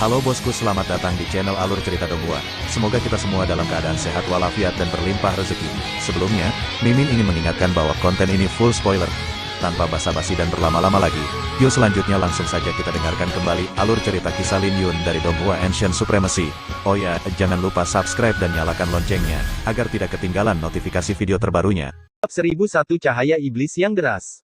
Halo bosku, selamat datang di channel Alur Cerita Donghua. Semoga kita semua dalam keadaan sehat walafiat dan berlimpah rezeki. Sebelumnya, Mimin ingin mengingatkan bahwa konten ini full spoiler. Tanpa basa-basi dan berlama-lama lagi, yuk selanjutnya langsung saja kita dengarkan kembali alur cerita kisah Lin Yun dari Donghua Ancient Supremacy. Oh ya, jangan lupa subscribe dan nyalakan loncengnya, agar tidak ketinggalan notifikasi video terbarunya. 1001 Cahaya Iblis yang Deras.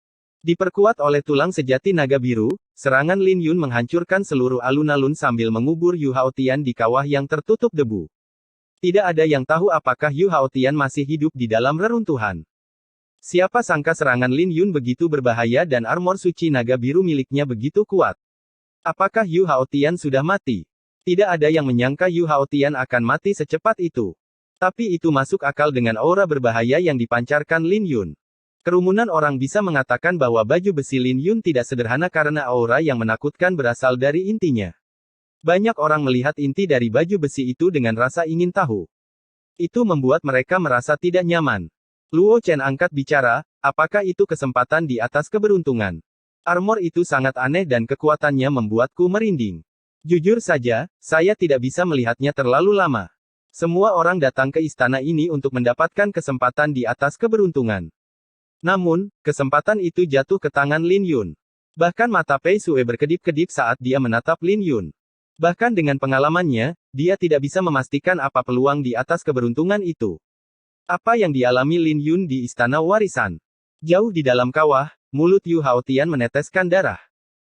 Diperkuat oleh tulang sejati naga biru, serangan Lin Yun menghancurkan seluruh alun-alun sambil mengubur Yu Haotian di kawah yang tertutup debu. Tidak ada yang tahu apakah Yu Haotian masih hidup di dalam reruntuhan. Siapa sangka serangan Lin Yun begitu berbahaya dan armor suci naga biru miliknya begitu kuat. Apakah Yu Haotian sudah mati? Tidak ada yang menyangka Yu Haotian akan mati secepat itu. Tapi itu masuk akal dengan aura berbahaya yang dipancarkan Lin Yun. Kerumunan orang bisa mengatakan bahwa baju besi Lin Yun tidak sederhana karena aura yang menakutkan berasal dari intinya. Banyak orang melihat inti dari baju besi itu dengan rasa ingin tahu. Itu membuat mereka merasa tidak nyaman. Luo Chen angkat bicara, apakah itu kesempatan di atas keberuntungan? Armor itu sangat aneh dan kekuatannya membuatku merinding. Jujur saja, saya tidak bisa melihatnya terlalu lama. Semua orang datang ke istana ini untuk mendapatkan kesempatan di atas keberuntungan. Namun, kesempatan itu jatuh ke tangan Lin Yun. Bahkan mata Pei Sue berkedip-kedip saat dia menatap Lin Yun. Bahkan dengan pengalamannya, dia tidak bisa memastikan apa peluang di atas keberuntungan itu. Apa yang dialami Lin Yun di Istana Warisan? Jauh di dalam kawah, mulut Yu Haotian meneteskan darah.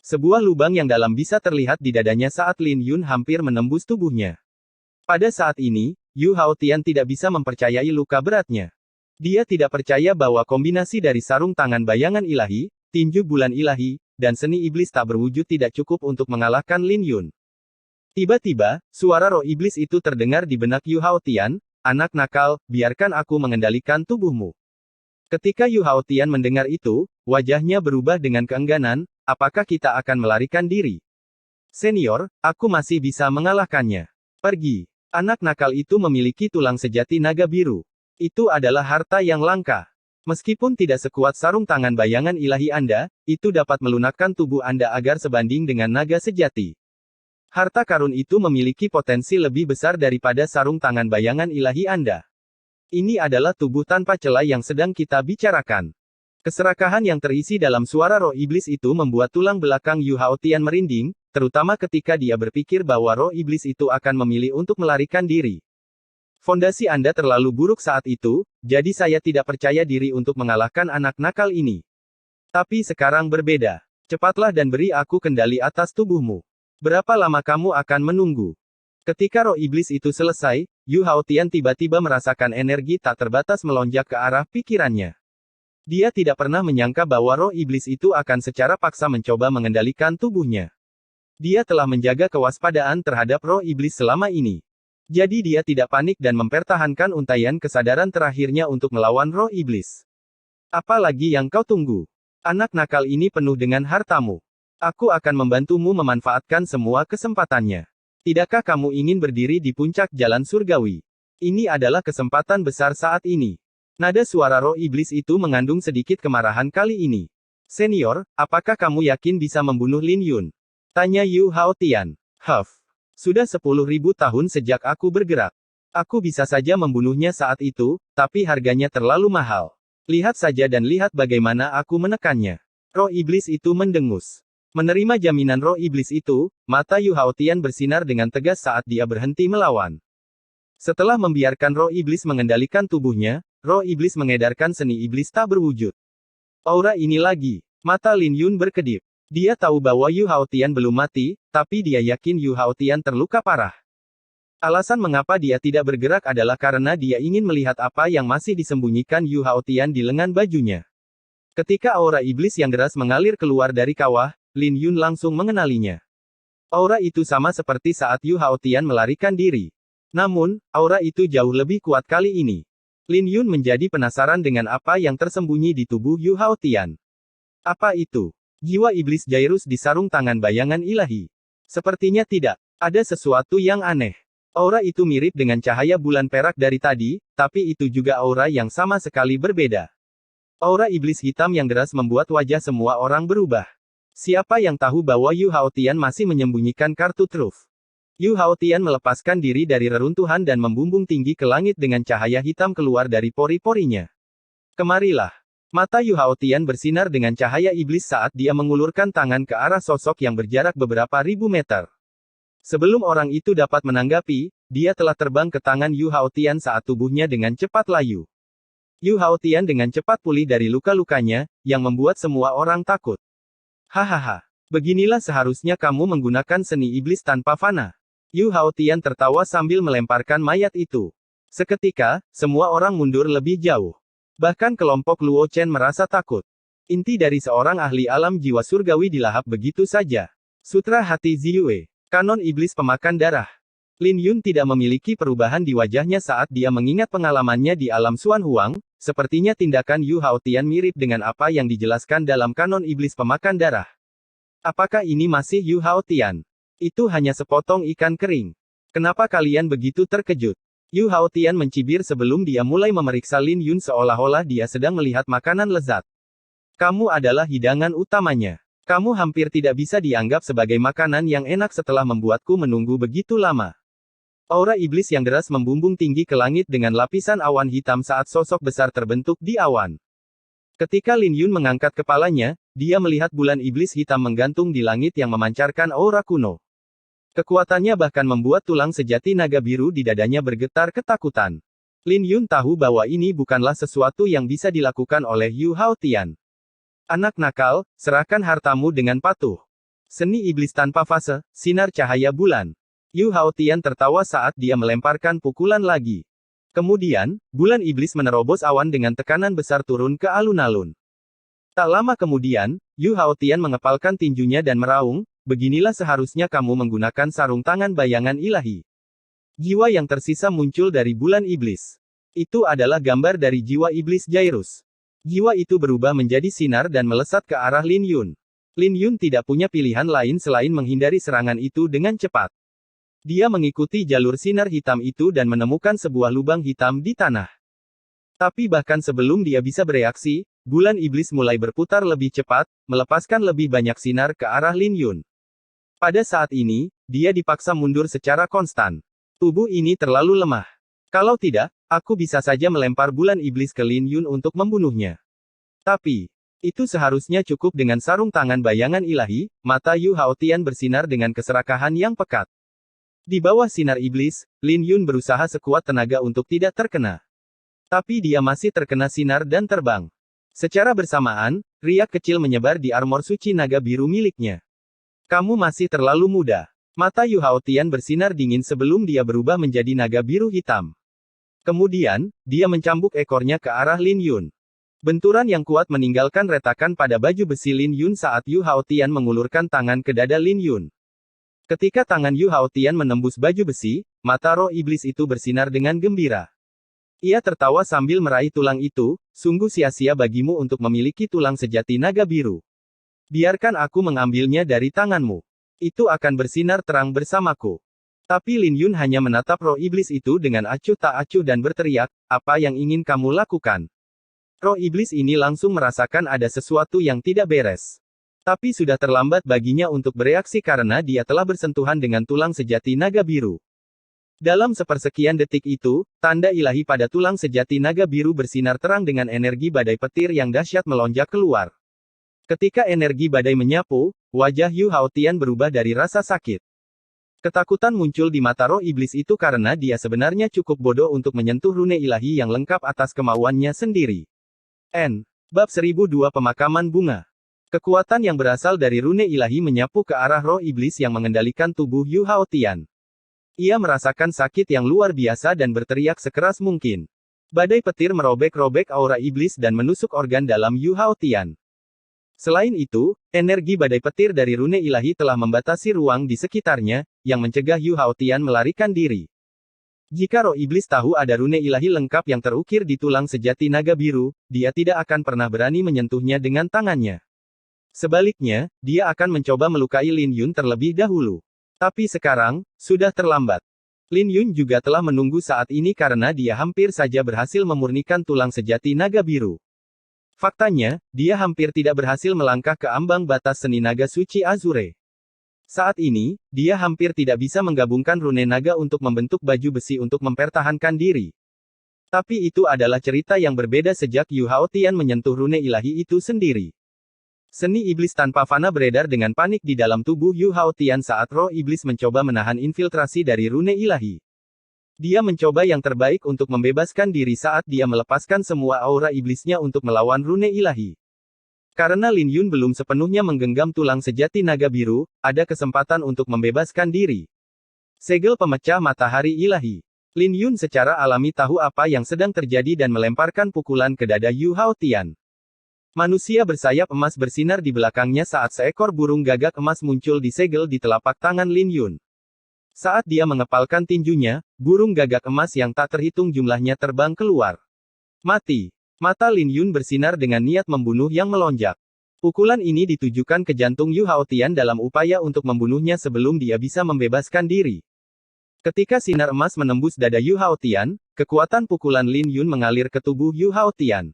Sebuah lubang yang dalam bisa terlihat di dadanya saat Lin Yun hampir menembus tubuhnya. Pada saat ini, Yu Haotian tidak bisa mempercayai luka beratnya. Dia tidak percaya bahwa kombinasi dari sarung tangan bayangan ilahi, tinju bulan ilahi, dan seni iblis tak berwujud tidak cukup untuk mengalahkan Lin Yun. Tiba-tiba, suara roh iblis itu terdengar di benak Yu Haotian, anak nakal, biarkan aku mengendalikan tubuhmu. Ketika Yu Haotian mendengar itu, wajahnya berubah dengan keengganan, apakah kita akan melarikan diri? Senior, aku masih bisa mengalahkannya. Pergi. Anak nakal itu memiliki tulang sejati naga biru. Itu adalah harta yang langka. Meskipun tidak sekuat sarung tangan bayangan ilahi Anda, itu dapat melunakkan tubuh Anda agar sebanding dengan naga sejati. Harta karun itu memiliki potensi lebih besar daripada sarung tangan bayangan ilahi Anda. Ini adalah tubuh tanpa celah yang sedang kita bicarakan. Keserakahan yang terisi dalam suara roh iblis itu membuat tulang belakang Yu Haotian merinding, terutama ketika dia berpikir bahwa roh iblis itu akan memilih untuk melarikan diri. Fondasi Anda terlalu buruk saat itu, jadi saya tidak percaya diri untuk mengalahkan anak nakal ini. Tapi sekarang berbeda. Cepatlah dan beri aku kendali atas tubuhmu. Berapa lama kamu akan menunggu? Ketika roh iblis itu selesai, Yu Haotian tiba-tiba merasakan energi tak terbatas melonjak ke arah pikirannya. Dia tidak pernah menyangka bahwa roh iblis itu akan secara paksa mencoba mengendalikan tubuhnya. Dia telah menjaga kewaspadaan terhadap roh iblis selama ini. Jadi dia tidak panik dan mempertahankan untaian kesadaran terakhirnya untuk melawan roh iblis. Apa lagi yang kau tunggu? Anak nakal ini penuh dengan hartamu. Aku akan membantumu memanfaatkan semua kesempatannya. Tidakkah kamu ingin berdiri di puncak jalan surgawi? Ini adalah kesempatan besar saat ini. Nada suara roh iblis itu mengandung sedikit kemarahan kali ini. Senior, apakah kamu yakin bisa membunuh Lin Yun? Tanya Yu Haotian. Huff. Sudah 10.000 tahun sejak aku bergerak. Aku bisa saja membunuhnya saat itu, tapi harganya terlalu mahal. Lihat saja dan lihat bagaimana aku menekannya. Roh iblis itu mendengus. Menerima jaminan roh iblis itu, mata Yu Haotian bersinar dengan tegas saat dia berhenti melawan. Setelah membiarkan roh iblis mengendalikan tubuhnya, roh iblis mengedarkan seni iblis tak berwujud. Aura ini lagi. Mata Lin Yun berkedip. Dia tahu bahwa Yu Haotian belum mati, tapi dia yakin Yu Haotian terluka parah. Alasan mengapa dia tidak bergerak adalah karena dia ingin melihat apa yang masih disembunyikan Yu Haotian di lengan bajunya. Ketika aura iblis yang deras mengalir keluar dari kawah, Lin Yun langsung mengenalinya. Aura itu sama seperti saat Yu Haotian melarikan diri. Namun, aura itu jauh lebih kuat kali ini. Lin Yun menjadi penasaran dengan apa yang tersembunyi di tubuh Yu Haotian. Apa itu? Jiwa iblis Jairus di sarung tangan bayangan ilahi. Sepertinya tidak. Ada sesuatu yang aneh. Aura itu mirip dengan cahaya bulan perak dari tadi, tapi itu juga aura yang sama sekali berbeda. Aura iblis hitam yang deras membuat wajah semua orang berubah. Siapa yang tahu bahwa Yu Haotian masih menyembunyikan kartu truf? Yu Haotian melepaskan diri dari reruntuhan dan membumbung tinggi ke langit dengan cahaya hitam keluar dari pori-porinya. Kemarilah. Mata Yu Haotian bersinar dengan cahaya iblis saat dia mengulurkan tangan ke arah sosok yang berjarak beberapa ribu meter. Sebelum orang itu dapat menanggapi, dia telah terbang ke tangan Yu Haotian saat tubuhnya dengan cepat layu. Yu Haotian dengan cepat pulih dari luka-lukanya, yang membuat semua orang takut. Hahaha. Beginilah seharusnya kamu menggunakan seni iblis tanpa fana. Yu Haotian tertawa sambil melemparkan mayat itu. Seketika, semua orang mundur lebih jauh. Bahkan kelompok Luo Chen merasa takut. Inti dari seorang ahli alam jiwa surgawi dilahap begitu saja. Sutra Hati Ziyue. Kanon Iblis Pemakan Darah. Lin Yun tidak memiliki perubahan di wajahnya saat dia mengingat pengalamannya di alam Xuan Huang, sepertinya tindakan Yu Haotian mirip dengan apa yang dijelaskan dalam kanon Iblis Pemakan Darah. Apakah ini masih Yu Haotian? Itu hanya sepotong ikan kering. Kenapa kalian begitu terkejut? Yu Haotian mencibir sebelum dia mulai memeriksa Lin Yun seolah-olah dia sedang melihat makanan lezat. Kamu adalah hidangan utamanya. Kamu hampir tidak bisa dianggap sebagai makanan yang enak setelah membuatku menunggu begitu lama. Aura iblis yang deras membumbung tinggi ke langit dengan lapisan awan hitam saat sosok besar terbentuk di awan. Ketika Lin Yun mengangkat kepalanya, dia melihat bulan iblis hitam menggantung di langit yang memancarkan aura kuno. Kekuatannya bahkan membuat tulang sejati naga biru di dadanya bergetar ketakutan. Lin Yun tahu bahwa ini bukanlah sesuatu yang bisa dilakukan oleh Yu Haotian. Anak nakal, serahkan hartamu dengan patuh. Seni iblis tanpa fase, sinar cahaya bulan. Yu Haotian tertawa saat dia melemparkan pukulan lagi. Kemudian, bulan iblis menerobos awan dengan tekanan besar turun ke alun-alun. Tak lama kemudian, Yu Haotian mengepalkan tinjunya dan meraung, beginilah seharusnya kamu menggunakan sarung tangan bayangan ilahi. Jiwa yang tersisa muncul dari bulan iblis. Itu adalah gambar dari jiwa iblis Jairus. Jiwa itu berubah menjadi sinar dan melesat ke arah Lin Yun. Lin Yun tidak punya pilihan lain selain menghindari serangan itu dengan cepat. Dia mengikuti jalur sinar hitam itu dan menemukan sebuah lubang hitam di tanah. Tapi bahkan sebelum dia bisa bereaksi, bulan iblis mulai berputar lebih cepat, melepaskan lebih banyak sinar ke arah Lin Yun. Pada saat ini, dia dipaksa mundur secara konstan. Tubuh ini terlalu lemah. Kalau tidak, aku bisa saja melempar bulan iblis ke Lin Yun untuk membunuhnya. Tapi, itu seharusnya cukup dengan sarung tangan bayangan ilahi. Mata Yu Haotian bersinar dengan keserakahan yang pekat. Di bawah sinar iblis, Lin Yun berusaha sekuat tenaga untuk tidak terkena. Tapi dia masih terkena sinar dan terbang. Secara bersamaan, riak kecil menyebar di armor suci naga biru miliknya. Kamu masih terlalu muda. Mata Yu Haotian bersinar dingin sebelum dia berubah menjadi naga biru hitam. Kemudian, dia mencambuk ekornya ke arah Lin Yun. Benturan yang kuat meninggalkan retakan pada baju besi Lin Yun saat Yu Haotian mengulurkan tangan ke dada Lin Yun. Ketika tangan Yu Haotian menembus baju besi, mata roh iblis itu bersinar dengan gembira. Ia tertawa sambil meraih tulang itu, sungguh sia-sia bagimu untuk memiliki tulang sejati naga biru. Biarkan aku mengambilnya dari tanganmu. Itu akan bersinar terang bersamaku. Tapi Lin Yun hanya menatap roh iblis itu dengan acuh tak acuh dan berteriak, apa yang ingin kamu lakukan? Roh iblis ini langsung merasakan ada sesuatu yang tidak beres. Tapi sudah terlambat baginya untuk bereaksi karena dia telah bersentuhan dengan tulang sejati naga biru. Dalam sepersekian detik itu, tanda ilahi pada tulang sejati naga biru bersinar terang dengan energi badai petir yang dahsyat melonjak keluar. Ketika energi badai menyapu, wajah Yu Haotian berubah dari rasa sakit. Ketakutan muncul di mata roh iblis itu karena dia sebenarnya cukup bodoh untuk menyentuh rune ilahi yang lengkap atas kemauannya sendiri. Bab 1002 Pemakaman Bunga. Kekuatan yang berasal dari rune ilahi menyapu ke arah roh iblis yang mengendalikan tubuh Yu Haotian. Ia merasakan sakit yang luar biasa dan berteriak sekeras mungkin. Badai petir merobek-robek aura iblis dan menusuk organ dalam Yu Haotian. Selain itu, energi badai petir dari rune ilahi telah membatasi ruang di sekitarnya, yang mencegah Yu Haotian melarikan diri. Jika roh iblis tahu ada rune ilahi lengkap yang terukir di tulang sejati naga biru, dia tidak akan pernah berani menyentuhnya dengan tangannya. Sebaliknya, dia akan mencoba melukai Lin Yun terlebih dahulu. Tapi sekarang, sudah terlambat. Lin Yun juga telah menunggu saat ini karena dia hampir saja berhasil memurnikan tulang sejati naga biru. Faktanya, dia hampir tidak berhasil melangkah ke ambang batas seni naga suci Azure. Saat ini, dia hampir tidak bisa menggabungkan rune naga untuk membentuk baju besi untuk mempertahankan diri. Tapi itu adalah cerita yang berbeda sejak Yu Haotian menyentuh rune ilahi itu sendiri. Seni iblis tanpa fana beredar dengan panik di dalam tubuh Yu Haotian saat roh iblis mencoba menahan infiltrasi dari rune ilahi. Dia mencoba yang terbaik untuk membebaskan diri saat dia melepaskan semua aura iblisnya untuk melawan rune ilahi. Karena Lin Yun belum sepenuhnya menggenggam tulang sejati naga biru, ada kesempatan untuk membebaskan diri. Segel pemecah matahari ilahi. Lin Yun secara alami tahu apa yang sedang terjadi dan melemparkan pukulan ke dada Yu Haotian. Manusia bersayap emas bersinar di belakangnya saat seekor burung gagak emas muncul di segel di telapak tangan Lin Yun. Saat dia mengepalkan tinjunya, burung gagak emas yang tak terhitung jumlahnya terbang keluar. Mati. Mata Lin Yun bersinar dengan niat membunuh yang melonjak. Pukulan ini ditujukan ke jantung Yu Haotian dalam upaya untuk membunuhnya sebelum dia bisa membebaskan diri. Ketika sinar emas menembus dada Yu Haotian, kekuatan pukulan Lin Yun mengalir ke tubuh Yu Haotian.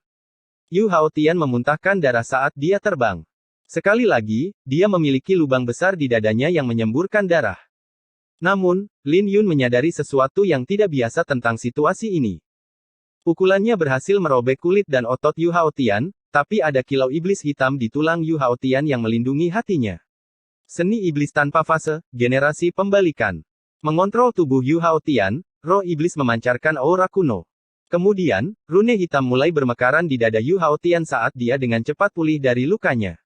Yu Haotian memuntahkan darah saat dia terbang. Sekali lagi, dia memiliki lubang besar di dadanya yang menyemburkan darah. Namun, Lin Yun menyadari sesuatu yang tidak biasa tentang situasi ini. Pukulannya berhasil merobek kulit dan otot Yu Haotian, tapi ada kilau iblis hitam di tulang Yu Haotian yang melindungi hatinya. Seni iblis tanpa fase, generasi pembalikan. Mengontrol tubuh Yu Haotian, roh iblis memancarkan aura kuno. Kemudian, rune hitam mulai bermekaran di dada Yu Haotian saat dia dengan cepat pulih dari lukanya.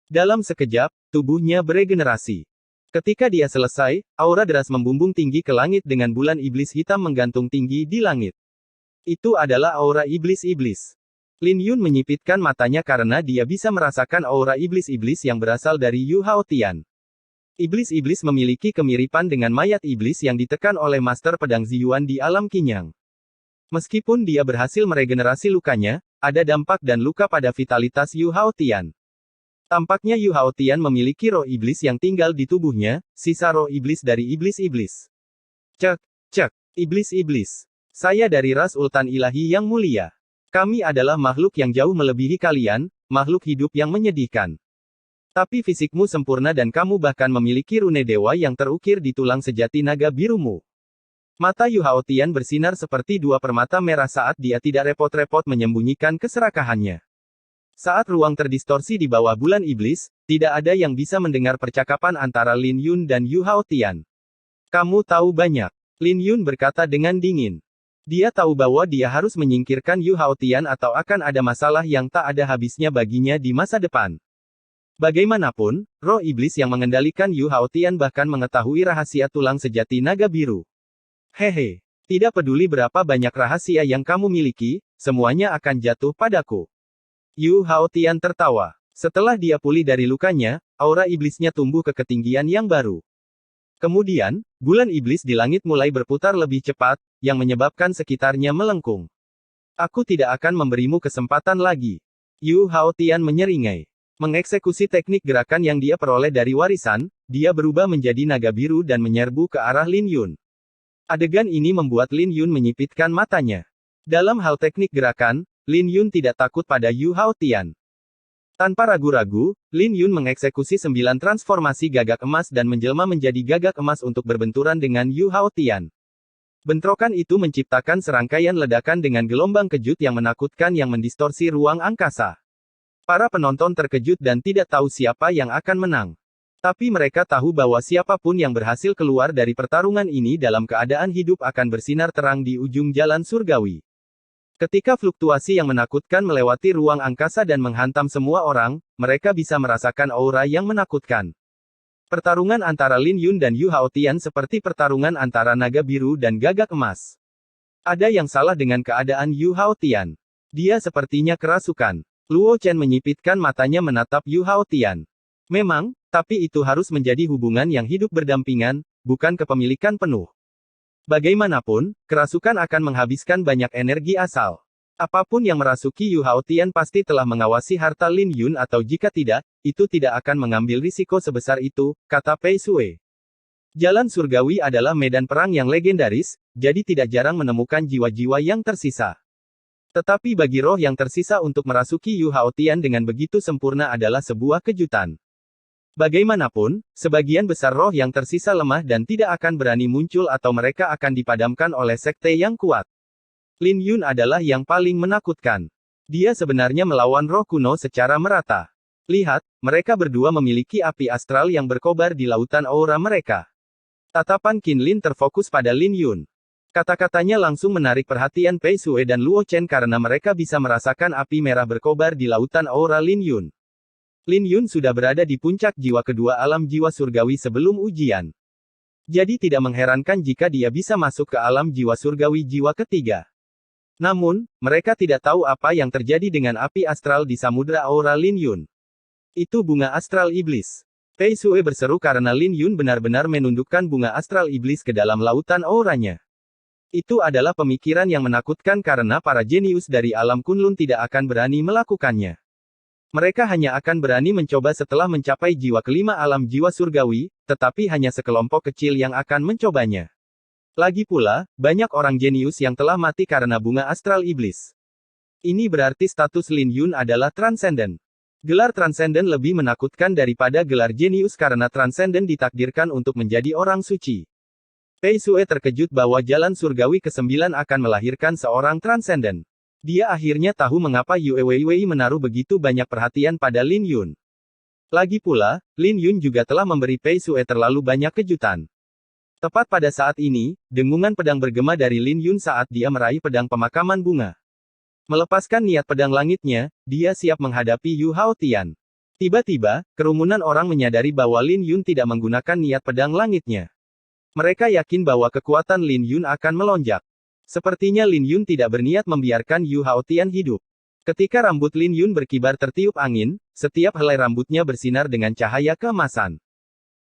Dalam sekejap, tubuhnya beregenerasi. Ketika dia selesai, aura deras membumbung tinggi ke langit dengan bulan iblis hitam menggantung tinggi di langit. Itu adalah aura iblis-iblis. Lin Yun menyipitkan matanya karena dia bisa merasakan aura iblis-iblis yang berasal dari Yu Haotian. Iblis-iblis memiliki kemiripan dengan mayat iblis yang ditekan oleh Master Pedang Ziyuan di alam Qinyang. Meskipun dia berhasil meregenerasi lukanya, ada dampak dan luka pada vitalitas Yu Haotian. Tampaknya Yu Haotian memiliki roh iblis yang tinggal di tubuhnya, sisa roh iblis dari iblis-iblis. Cek, iblis-iblis. Saya dari ras Ultan Ilahi yang mulia. Kami adalah makhluk yang jauh melebihi kalian, makhluk hidup yang menyedihkan. Tapi fisikmu sempurna dan kamu bahkan memiliki rune dewa yang terukir di tulang sejati naga birumu. Mata Yu Haotian bersinar seperti dua permata merah saat dia tidak repot-repot menyembunyikan keserakahannya. Saat ruang terdistorsi di bawah bulan iblis, tidak ada yang bisa mendengar percakapan antara Lin Yun dan Yu Haotian. Kamu tahu banyak. Lin Yun berkata dengan dingin. Dia tahu bahwa dia harus menyingkirkan Yu Haotian atau akan ada masalah yang tak ada habisnya baginya di masa depan. Bagaimanapun, roh iblis yang mengendalikan Yu Haotian bahkan mengetahui rahasia tulang sejati naga biru. Hehe, tidak peduli berapa banyak rahasia yang kamu miliki, semuanya akan jatuh padaku. Yu Haotian tertawa. Setelah dia pulih dari lukanya, aura iblisnya tumbuh ke ketinggian yang baru. Kemudian, bulan iblis di langit mulai berputar lebih cepat, yang menyebabkan sekitarnya melengkung. Aku tidak akan memberimu kesempatan lagi. Yu Haotian menyeringai. Mengeksekusi teknik gerakan yang dia peroleh dari warisan, dia berubah menjadi naga biru dan menyerbu ke arah Lin Yun. Adegan ini membuat Lin Yun menyipitkan matanya. Dalam hal teknik gerakan, Lin Yun tidak takut pada Yu Haotian. Tanpa ragu-ragu, Lin Yun mengeksekusi 9 transformasi gagak emas dan menjelma menjadi gagak emas untuk berbenturan dengan Yu Haotian. Bentrokan itu menciptakan serangkaian ledakan dengan gelombang kejut yang menakutkan yang mendistorsi ruang angkasa. Para penonton terkejut dan tidak tahu siapa yang akan menang. Tapi mereka tahu bahwa siapapun yang berhasil keluar dari pertarungan ini dalam keadaan hidup akan bersinar terang di ujung jalan surgawi. Ketika fluktuasi yang menakutkan melewati ruang angkasa dan menghantam semua orang, mereka bisa merasakan aura yang menakutkan. Pertarungan antara Lin Yun dan Yu Haotian seperti pertarungan antara naga biru dan gagak emas. Ada yang salah dengan keadaan Yu Haotian. Dia sepertinya kerasukan. Luo Chen menyipitkan matanya menatap Yu Haotian. Memang, tapi itu harus menjadi hubungan yang hidup berdampingan, bukan kepemilikan penuh. Bagaimanapun, kerasukan akan menghabiskan banyak energi asal. Apapun yang merasuki Yu Haotian pasti telah mengawasi harta Lin Yun atau jika tidak, itu tidak akan mengambil risiko sebesar itu, kata Pei Sui. Jalan surgawi adalah medan perang yang legendaris, jadi tidak jarang menemukan jiwa-jiwa yang tersisa. Tetapi bagi roh yang tersisa untuk merasuki Yu Haotian dengan begitu sempurna adalah sebuah kejutan. Bagaimanapun, sebagian besar roh yang tersisa lemah dan tidak akan berani muncul atau mereka akan dipadamkan oleh sekte yang kuat. Lin Yun adalah yang paling menakutkan. Dia sebenarnya melawan roh kuno secara merata. Lihat, mereka berdua memiliki api astral yang berkobar di lautan aura mereka. Tatapan Qin Lin terfokus pada Lin Yun. Kata-katanya langsung menarik perhatian Pei Sue dan Luo Chen karena mereka bisa merasakan api merah berkobar di lautan aura Lin Yun. Lin Yun sudah berada di puncak jiwa kedua alam jiwa surgawi sebelum ujian. Jadi tidak mengherankan jika dia bisa masuk ke alam jiwa surgawi jiwa ketiga. Namun, mereka tidak tahu apa yang terjadi dengan api astral di samudra aura Lin Yun. Itu bunga astral iblis. Pei Sue berseru karena Lin Yun benar-benar menundukkan bunga astral iblis ke dalam lautan auranya. Itu adalah pemikiran yang menakutkan karena para jenius dari alam Kunlun tidak akan berani melakukannya. Mereka hanya akan berani mencoba setelah mencapai jiwa kelima alam jiwa surgawi, tetapi hanya sekelompok kecil yang akan mencobanya. Lagi pula, banyak orang jenius yang telah mati karena bunga astral iblis. Ini berarti status Lin Yun adalah transenden. Gelar transenden lebih menakutkan daripada gelar jenius karena transenden ditakdirkan untuk menjadi orang suci. Pei Sue terkejut bahwa jalan surgawi ke-9 akan melahirkan seorang transenden. Dia akhirnya tahu mengapa Yue Weiwei menaruh begitu banyak perhatian pada Lin Yun. Lagi pula, Lin Yun juga telah memberi Pei Sue terlalu banyak kejutan. Tepat pada saat ini, dengungan pedang bergema dari Lin Yun saat dia meraih pedang pemakaman bunga. Melepaskan niat pedang langitnya, dia siap menghadapi Yu Hao Tian. Tiba-tiba, kerumunan orang menyadari bahwa Lin Yun tidak menggunakan niat pedang langitnya. Mereka yakin bahwa kekuatan Lin Yun akan melonjak. Sepertinya Lin Yun tidak berniat membiarkan Yu Hao Tian hidup. Ketika rambut Lin Yun berkibar tertiup angin, setiap helai rambutnya bersinar dengan cahaya keemasan.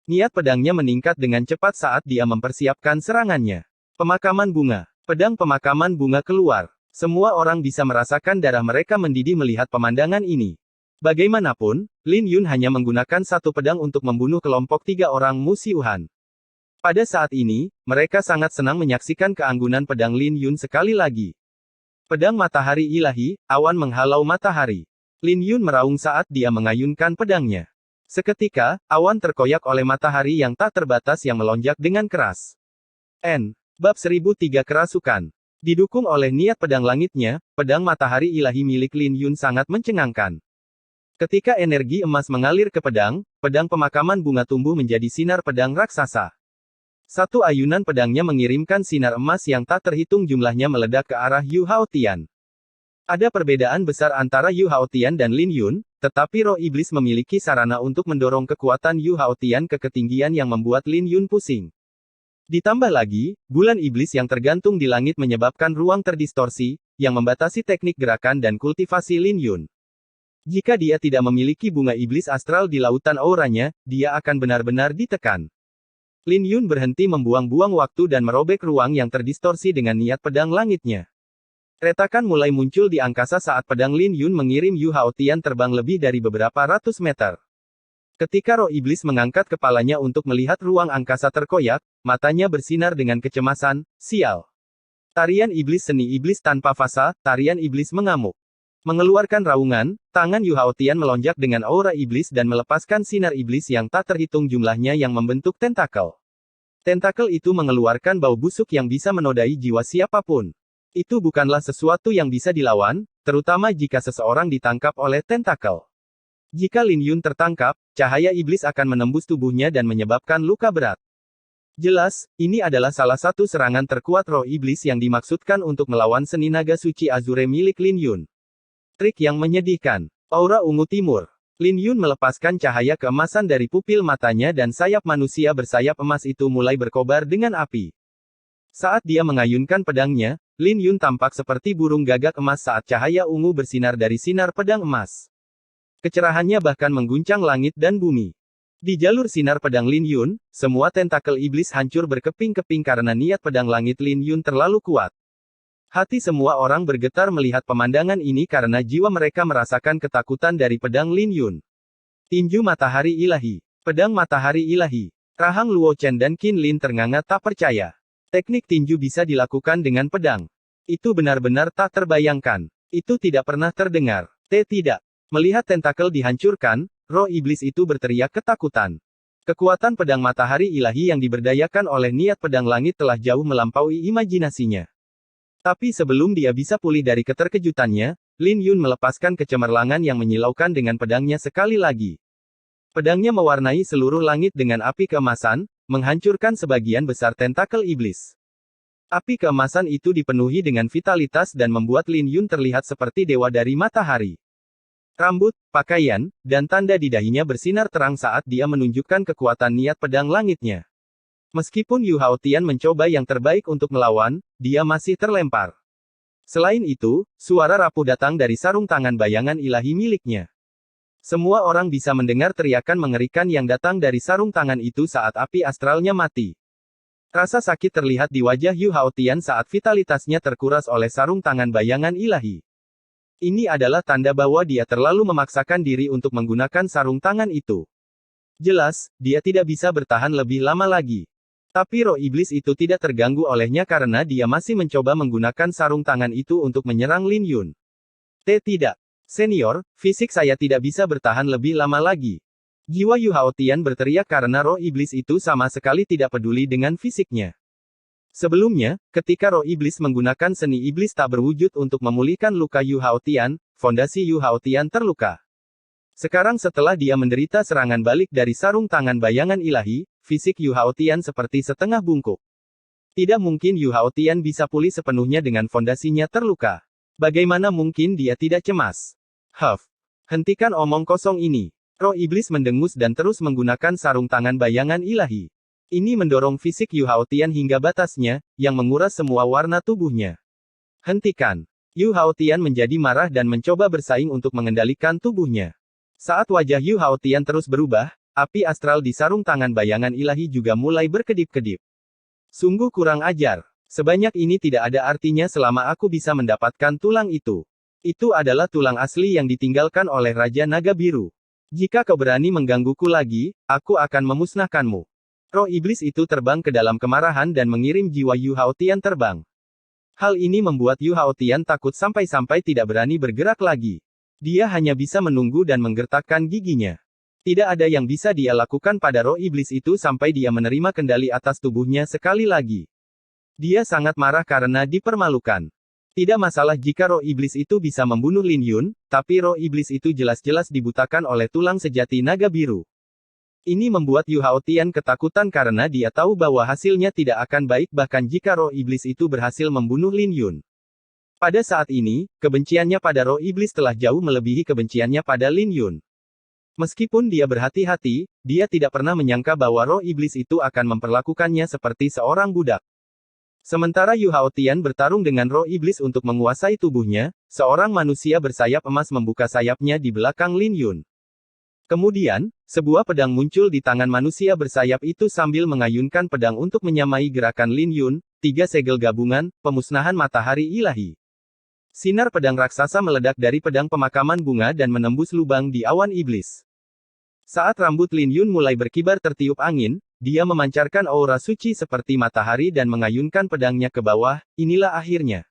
Niat pedangnya meningkat dengan cepat saat dia mempersiapkan serangannya. Pemakaman bunga. Pedang pemakaman bunga keluar. Semua orang bisa merasakan darah mereka mendidih melihat pemandangan ini. Bagaimanapun, Lin Yun hanya menggunakan satu pedang untuk membunuh kelompok 3 orang musuhan. Pada saat ini, mereka sangat senang menyaksikan keanggunan pedang Lin Yun sekali lagi. Pedang matahari ilahi, awan menghalau matahari. Lin Yun meraung saat dia mengayunkan pedangnya. Seketika, awan terkoyak oleh matahari yang tak terbatas yang melonjak dengan keras. Bab 1003 Kerasukan. Didukung oleh niat pedang langitnya, pedang matahari ilahi milik Lin Yun sangat mencengangkan. Ketika energi emas mengalir ke pedang, pedang pemakaman bunga tumbuh menjadi sinar pedang raksasa. Satu ayunan pedangnya mengirimkan sinar emas yang tak terhitung jumlahnya meledak ke arah Yu Hao Tian. Ada perbedaan besar antara Yu Hao Tian dan Lin Yun, tetapi roh iblis memiliki sarana untuk mendorong kekuatan Yu Hao Tian ke ketinggian yang membuat Lin Yun pusing. Ditambah lagi, bulan iblis yang tergantung di langit menyebabkan ruang terdistorsi, yang membatasi teknik gerakan dan kultivasi Lin Yun. Jika dia tidak memiliki bunga iblis astral di lautan auranya, dia akan benar-benar ditekan. Lin Yun berhenti membuang-buang waktu dan merobek ruang yang terdistorsi dengan niat pedang langitnya. Retakan mulai muncul di angkasa saat pedang Lin Yun mengirim Yu Hao Tian terbang lebih dari beberapa ratus meter. Ketika roh iblis mengangkat kepalanya untuk melihat ruang angkasa terkoyak, matanya bersinar dengan kecemasan. Sial. Tarian iblis seni iblis tanpa fasa, tarian iblis mengamuk. Mengeluarkan raungan, tangan Yu Hao Tian melonjak dengan aura iblis dan melepaskan sinar iblis yang tak terhitung jumlahnya yang membentuk tentakel. Tentakel itu mengeluarkan bau busuk yang bisa menodai jiwa siapapun. Itu bukanlah sesuatu yang bisa dilawan, terutama jika seseorang ditangkap oleh tentakel. Jika Lin Yun tertangkap, cahaya iblis akan menembus tubuhnya dan menyebabkan luka berat. Jelas, ini adalah salah satu serangan terkuat roh iblis yang dimaksudkan untuk melawan seni naga suci Azure milik Lin Yun. Trik yang menyedihkan. Aura ungu timur. Lin Yun melepaskan cahaya keemasan dari pupil matanya dan sayap manusia bersayap emas itu mulai berkobar dengan api. Saat dia mengayunkan pedangnya, Lin Yun tampak seperti burung gagak emas saat cahaya ungu bersinar dari sinar pedang emas. Kecerahannya bahkan mengguncang langit dan bumi. Di jalur sinar pedang Lin Yun, semua tentakel iblis hancur berkeping-keping karena niat pedang langit Lin Yun terlalu kuat. Hati semua orang bergetar melihat pemandangan ini karena jiwa mereka merasakan ketakutan dari pedang Lin Yun. Tinju matahari ilahi. Pedang matahari ilahi. Rahang Luo Chen dan Qin Lin ternganga tak percaya. Teknik tinju bisa dilakukan dengan pedang. Itu benar-benar tak terbayangkan. Itu tidak pernah terdengar. Tidak. Melihat tentakel dihancurkan, roh iblis itu berteriak ketakutan. Kekuatan pedang matahari ilahi yang diberdayakan oleh niat pedang langit telah jauh melampaui imajinasinya. Tapi sebelum dia bisa pulih dari keterkejutannya, Lin Yun melepaskan kecemerlangan yang menyilaukan dengan pedangnya sekali lagi. Pedangnya mewarnai seluruh langit dengan api keemasan, menghancurkan sebagian besar tentakel iblis. Api keemasan itu dipenuhi dengan vitalitas dan membuat Lin Yun terlihat seperti dewa dari matahari. Rambut, pakaian, dan tanda di dahinya bersinar terang saat dia menunjukkan kekuatan niat pedang langitnya. Meskipun Yu Haotian mencoba yang terbaik untuk melawan, dia masih terlempar. Selain itu, suara rapuh datang dari sarung tangan bayangan ilahi miliknya. Semua orang bisa mendengar teriakan mengerikan yang datang dari sarung tangan itu saat api astralnya mati. Rasa sakit terlihat di wajah Yu Haotian saat vitalitasnya terkuras oleh sarung tangan bayangan ilahi. Ini adalah tanda bahwa dia terlalu memaksakan diri untuk menggunakan sarung tangan itu. Jelas, dia tidak bisa bertahan lebih lama lagi. Tapi roh iblis itu tidak terganggu olehnya karena dia masih mencoba menggunakan sarung tangan itu untuk menyerang Lin Yun. Tidak. Senior, fisik saya tidak bisa bertahan lebih lama lagi. Jiwa Yu Haotian berteriak karena roh iblis itu sama sekali tidak peduli dengan fisiknya. Sebelumnya, ketika roh iblis menggunakan seni iblis tak berwujud untuk memulihkan luka Yu Haotian, fondasi Yu Haotian terluka. Sekarang setelah dia menderita serangan balik dari sarung tangan bayangan ilahi, fisik Yu Haotian seperti setengah bungkuk. Tidak mungkin Yu Haotian bisa pulih sepenuhnya dengan fondasinya terluka. Bagaimana mungkin dia tidak cemas? Hentikan omong kosong ini. Roh iblis mendengus dan terus menggunakan sarung tangan bayangan ilahi. Ini mendorong fisik Yu Haotian hingga batasnya, yang menguras semua warna tubuhnya. Hentikan. Yu Haotian menjadi marah dan mencoba bersaing untuk mengendalikan tubuhnya. Saat wajah Yu Haotian terus berubah, api astral di sarung tangan bayangan ilahi juga mulai berkedip-kedip. Sungguh kurang ajar. Sebanyak ini tidak ada artinya selama aku bisa mendapatkan tulang itu. Itu adalah tulang asli yang ditinggalkan oleh Raja Naga Biru. Jika kau berani menggangguku lagi, aku akan memusnahkanmu. Roh iblis itu terbang ke dalam kemarahan dan mengirim jiwa Yu Haotian terbang. Hal ini membuat Yu Haotian takut sampai-sampai tidak berani bergerak lagi. Dia hanya bisa menunggu dan menggertakkan giginya. Tidak ada yang bisa dia lakukan pada roh iblis itu sampai dia menerima kendali atas tubuhnya sekali lagi. Dia sangat marah karena dipermalukan. Tidak masalah jika roh iblis itu bisa membunuh Lin Yun, tapi roh iblis itu jelas-jelas dibutakan oleh tulang sejati naga biru. Ini membuat Yu Haotian ketakutan karena dia tahu bahwa hasilnya tidak akan baik bahkan jika roh iblis itu berhasil membunuh Lin Yun. Pada saat ini, kebenciannya pada roh iblis telah jauh melebihi kebenciannya pada Lin Yun. Meskipun dia berhati-hati, dia tidak pernah menyangka bahwa roh iblis itu akan memperlakukannya seperti seorang budak. Sementara Yu Haotian bertarung dengan roh iblis untuk menguasai tubuhnya, seorang manusia bersayap emas membuka sayapnya di belakang Lin Yun. Kemudian, sebuah pedang muncul di tangan manusia bersayap itu sambil mengayunkan pedang untuk menyamai gerakan Lin Yun, 3 segel gabungan, pemusnahan matahari ilahi. Sinar pedang raksasa meledak dari pedang pemakaman bunga dan menembus lubang di awan iblis. Saat rambut Lin Yun mulai berkibar tertiup angin, dia memancarkan aura suci seperti matahari dan mengayunkan pedangnya ke bawah, inilah akhirnya.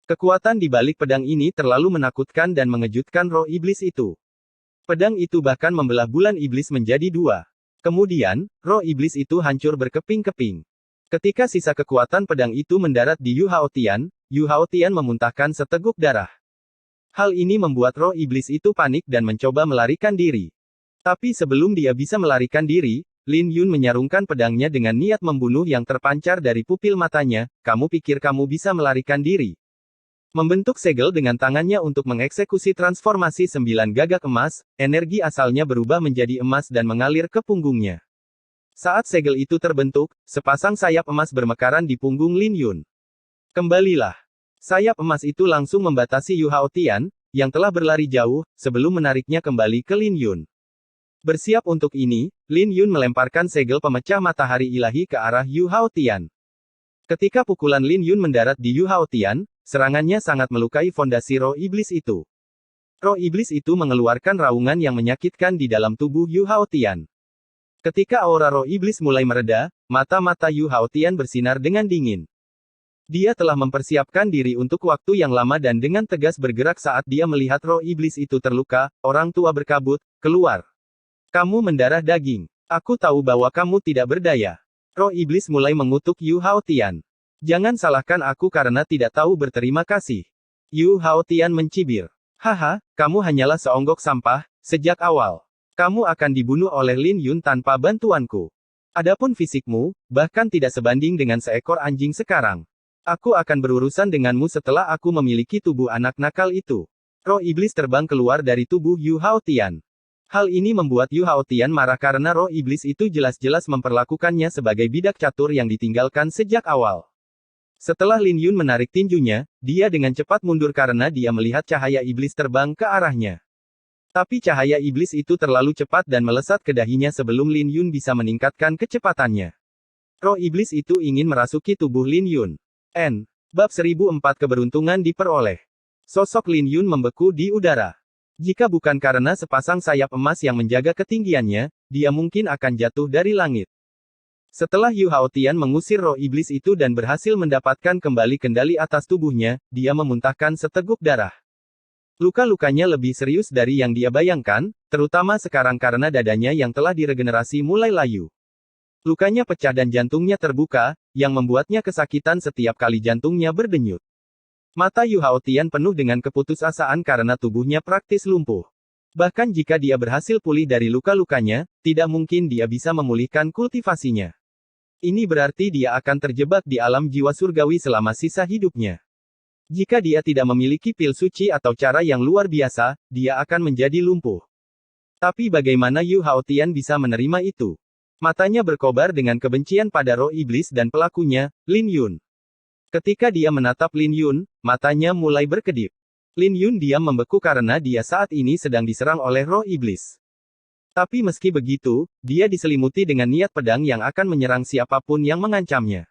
Kekuatan di balik pedang ini terlalu menakutkan dan mengejutkan roh iblis itu. Pedang itu bahkan membelah bulan iblis menjadi 2. Kemudian, roh iblis itu hancur berkeping-keping. Ketika sisa kekuatan pedang itu mendarat di Yu Haotian memuntahkan seteguk darah. Hal ini membuat roh iblis itu panik dan mencoba melarikan diri. Tapi sebelum dia bisa melarikan diri, Lin Yun menyarungkan pedangnya dengan niat membunuh yang terpancar dari pupil matanya, kamu pikir kamu bisa melarikan diri? Membentuk segel dengan tangannya untuk mengeksekusi transformasi 9 gagak emas, energi asalnya berubah menjadi emas dan mengalir ke punggungnya. Saat segel itu terbentuk, sepasang sayap emas bermekaran di punggung Lin Yun. Kembalilah. Sayap emas itu langsung membatasi Yu Haotian, yang telah berlari jauh, sebelum menariknya kembali ke Lin Yun. Bersiap untuk ini, Lin Yun melemparkan segel pemecah matahari ilahi ke arah Yu Haotian. Ketika pukulan Lin Yun mendarat di Yu Haotian, serangannya sangat melukai fondasi roh iblis itu. Roh iblis itu mengeluarkan raungan yang menyakitkan di dalam tubuh Yu Haotian. Ketika aura roh iblis mulai mereda, mata-mata Yu Haotian bersinar dengan dingin. Dia telah mempersiapkan diri untuk waktu yang lama dan dengan tegas bergerak saat dia melihat roh iblis itu terluka, orang tua berkabut, keluar. Kamu mendarah daging. Aku tahu bahwa kamu tidak berdaya. Roh iblis mulai mengutuk Yu Haotian. Jangan salahkan aku karena tidak tahu berterima kasih. Yu Haotian mencibir. Haha, kamu hanyalah seonggok sampah, sejak awal. Kamu akan dibunuh oleh Lin Yun tanpa bantuanku. Adapun fisikmu, bahkan tidak sebanding dengan seekor anjing sekarang. Aku akan berurusan denganmu setelah aku memiliki tubuh anak nakal itu. Roh iblis terbang keluar dari tubuh Yu Haotian. Hal ini membuat Yu Haotian marah karena roh iblis itu jelas-jelas memperlakukannya sebagai bidak catur yang ditinggalkan sejak awal. Setelah Lin Yun menarik tinjunya, dia dengan cepat mundur karena dia melihat cahaya iblis terbang ke arahnya. Tapi cahaya iblis itu terlalu cepat dan melesat ke dahinya sebelum Lin Yun bisa meningkatkan kecepatannya. Roh iblis itu ingin merasuki tubuh Lin Yun. Bab 1004 keberuntungan diperoleh. Sosok Lin Yun membeku di udara. Jika bukan karena sepasang sayap emas yang menjaga ketinggiannya, dia mungkin akan jatuh dari langit. Setelah Yu Haotian mengusir roh iblis itu dan berhasil mendapatkan kembali kendali atas tubuhnya, dia memuntahkan seteguk darah. Luka-lukanya lebih serius dari yang dia bayangkan, terutama sekarang karena dadanya yang telah diregenerasi mulai layu. Lukanya pecah dan jantungnya terbuka, yang membuatnya kesakitan setiap kali jantungnya berdenyut. Mata Yu Haotian penuh dengan keputusasaan karena tubuhnya praktis lumpuh. Bahkan jika dia berhasil pulih dari luka-lukanya, tidak mungkin dia bisa memulihkan kultivasinya. Ini berarti dia akan terjebak di alam jiwa surgawi selama sisa hidupnya. Jika dia tidak memiliki pil suci atau cara yang luar biasa, dia akan menjadi lumpuh. Tapi bagaimana Yu Haotian bisa menerima itu? Matanya berkobar dengan kebencian pada roh iblis dan pelakunya, Lin Yun. Ketika dia menatap Lin Yun, matanya mulai berkedip. Lin Yun diam membeku karena dia saat ini sedang diserang oleh roh iblis. Tapi meski begitu, dia diselimuti dengan niat pedang yang akan menyerang siapapun yang mengancamnya.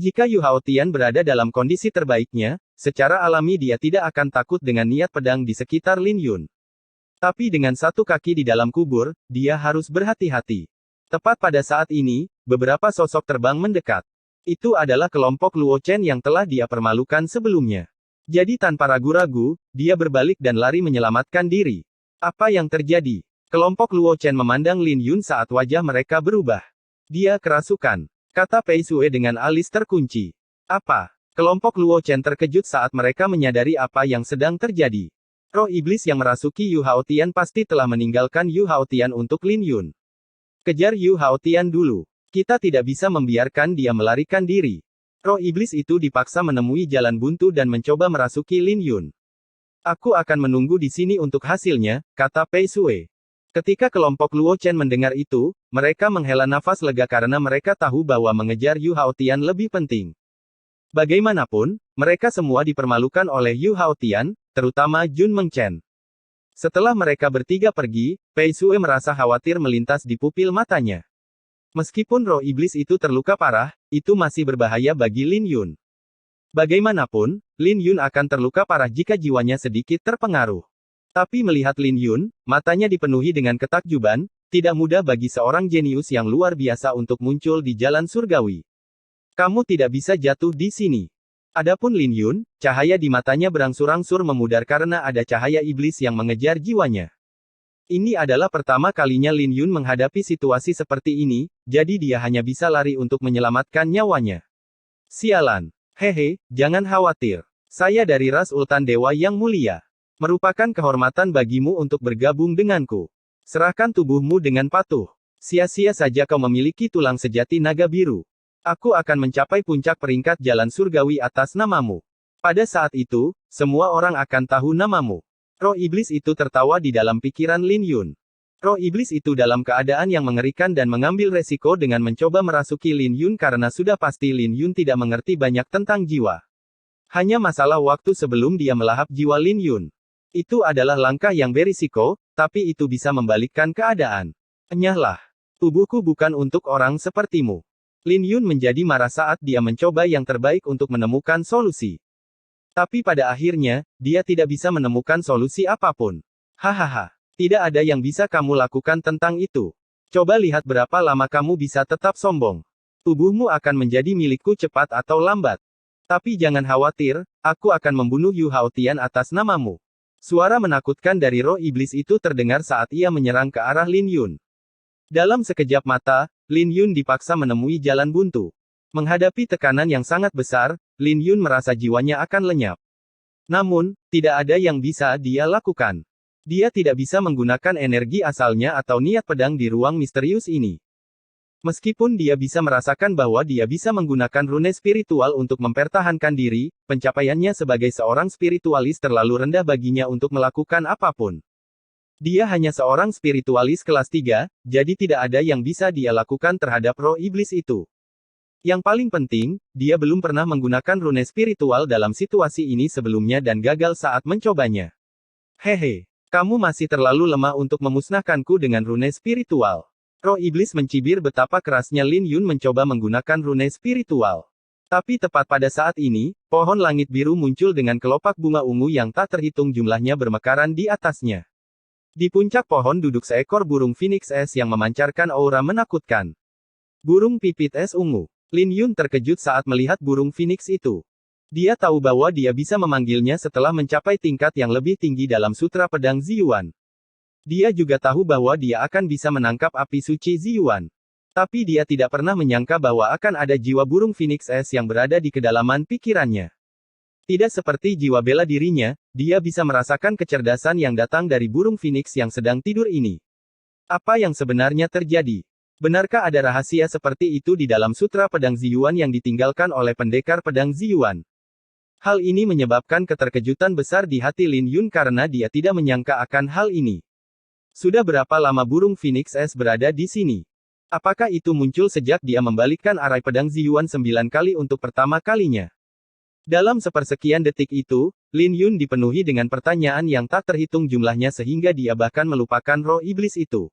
Jika Yu Haotian berada dalam kondisi terbaiknya, secara alami dia tidak akan takut dengan niat pedang di sekitar Lin Yun. Tapi dengan satu kaki di dalam kubur, dia harus berhati-hati. Tepat pada saat ini, beberapa sosok terbang mendekat. Itu adalah kelompok Luo Chen yang telah dia permalukan sebelumnya. Jadi tanpa ragu-ragu, dia berbalik dan lari menyelamatkan diri. Apa yang terjadi? Kelompok Luo Chen memandang Lin Yun saat wajah mereka berubah. Dia kerasukan, kata Pei Sue dengan alis terkunci. Apa? Kelompok Luo Chen terkejut saat mereka menyadari apa yang sedang terjadi. Roh iblis yang merasuki Yu Haotian pasti telah meninggalkan Yu Haotian untuk Lin Yun. Kejar Yu Haotian dulu. Kita tidak bisa membiarkan dia melarikan diri. Roh iblis itu dipaksa menemui jalan buntu dan mencoba merasuki Lin Yun. Aku akan menunggu di sini untuk hasilnya, kata Pei Sue. Ketika kelompok Luo Chen mendengar itu, mereka menghela nafas lega karena mereka tahu bahwa mengejar Yu Haotian lebih penting. Bagaimanapun, mereka semua dipermalukan oleh Yu Haotian, terutama Jun Mengchen. Setelah mereka bertiga pergi, Pei Sue merasa khawatir melintas di pupil matanya. Meskipun roh iblis itu terluka parah, itu masih berbahaya bagi Lin Yun. Bagaimanapun, Lin Yun akan terluka parah jika jiwanya sedikit terpengaruh. Tapi melihat Lin Yun, matanya dipenuhi dengan ketakjuban, tidak mudah bagi seorang jenius yang luar biasa untuk muncul di jalan surgawi. Kamu tidak bisa jatuh di sini. Adapun Lin Yun, cahaya di matanya berangsur-angsur memudar karena ada cahaya iblis yang mengejar jiwanya. Ini adalah pertama kalinya Lin Yun menghadapi situasi seperti ini, jadi dia hanya bisa lari untuk menyelamatkan nyawanya. Sialan. Hehe, jangan khawatir. Saya dari ras Ultan Dewa yang mulia. Merupakan kehormatan bagimu untuk bergabung denganku. Serahkan tubuhmu dengan patuh. Sia-sia saja kau memiliki tulang sejati naga biru. Aku akan mencapai puncak peringkat jalan surgawi atas namamu. Pada saat itu, semua orang akan tahu namamu. Roh iblis itu tertawa di dalam pikiran Lin Yun. Roh iblis itu dalam keadaan yang mengerikan dan mengambil resiko dengan mencoba merasuki Lin Yun karena sudah pasti Lin Yun tidak mengerti banyak tentang jiwa. Hanya masalah waktu sebelum dia melahap jiwa Lin Yun. Itu adalah langkah yang berisiko, tapi itu bisa membalikkan keadaan. Enyahlah. Tubuhku bukan untuk orang sepertimu. Lin Yun menjadi marah saat dia mencoba yang terbaik untuk menemukan solusi. Tapi pada akhirnya, dia tidak bisa menemukan solusi apapun. Hahaha. Tidak ada yang bisa kamu lakukan tentang itu. Coba lihat berapa lama kamu bisa tetap sombong. Tubuhmu akan menjadi milikku cepat atau lambat. Tapi jangan khawatir, aku akan membunuh Yu Haotian atas namamu. Suara menakutkan dari roh iblis itu terdengar saat ia menyerang ke arah Lin Yun. Dalam sekejap mata, Lin Yun dipaksa menemui jalan buntu. Menghadapi tekanan yang sangat besar, Lin Yun merasa jiwanya akan lenyap. Namun, tidak ada yang bisa dia lakukan. Dia tidak bisa menggunakan energi asalnya atau niat pedang di ruang misterius ini. Meskipun dia bisa merasakan bahwa dia bisa menggunakan rune spiritual untuk mempertahankan diri, pencapaiannya sebagai seorang spiritualis terlalu rendah baginya untuk melakukan apapun. Dia hanya seorang spiritualis kelas 3, jadi tidak ada yang bisa dia lakukan terhadap roh iblis itu. Yang paling penting, dia belum pernah menggunakan rune spiritual dalam situasi ini sebelumnya dan gagal saat mencobanya. Hehe, kamu masih terlalu lemah untuk memusnahkanku dengan rune spiritual. Roh iblis mencibir betapa kerasnya Lin Yun mencoba menggunakan rune spiritual. Tapi tepat pada saat ini, pohon langit biru muncul dengan kelopak bunga ungu yang tak terhitung jumlahnya bermekaran di atasnya. Di puncak pohon duduk seekor burung phoenix es yang memancarkan aura menakutkan. Burung pipit es ungu. Lin Yun terkejut saat melihat burung phoenix itu. Dia tahu bahwa dia bisa memanggilnya setelah mencapai tingkat yang lebih tinggi dalam sutra pedang Ziyuan. Dia juga tahu bahwa dia akan bisa menangkap api suci Ziyuan. Tapi dia tidak pernah menyangka bahwa akan ada jiwa burung phoenix es yang berada di kedalaman pikirannya. Tidak seperti jiwa bela dirinya, dia bisa merasakan kecerdasan yang datang dari burung phoenix yang sedang tidur ini. Apa yang sebenarnya terjadi? Benarkah ada rahasia seperti itu di dalam sutra pedang Ziyuan yang ditinggalkan oleh pendekar pedang Ziyuan? Hal ini menyebabkan keterkejutan besar di hati Lin Yun karena dia tidak menyangka akan hal ini. Sudah berapa lama burung phoenix es berada di sini? Apakah itu muncul sejak dia membalikkan arai pedang Ziyuan 9 kali untuk pertama kalinya? Dalam sepersekian detik itu, Lin Yun dipenuhi dengan pertanyaan yang tak terhitung jumlahnya sehingga dia bahkan melupakan roh iblis itu.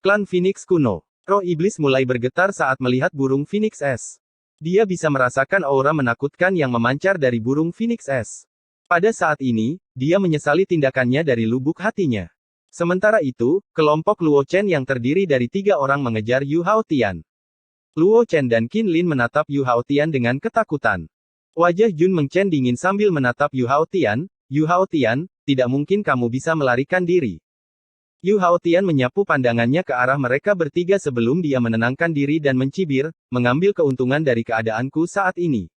Klan Phoenix kuno. Roh iblis mulai bergetar saat melihat burung phoenix es. Dia bisa merasakan aura menakutkan yang memancar dari burung phoenix es. Pada saat ini, dia menyesali tindakannya dari lubuk hatinya. Sementara itu, kelompok Luo Chen yang terdiri dari 3 orang mengejar Yu Haotian. Luo Chen dan Qin Lin menatap Yu Haotian dengan ketakutan. Wajah Jun Mengchen dingin sambil menatap Yu Haotian. Yu Haotian, tidak mungkin kamu bisa melarikan diri. Yu Haotian menyapu pandangannya ke arah mereka bertiga sebelum dia menenangkan diri dan mencibir, mengambil keuntungan dari keadaanku saat ini.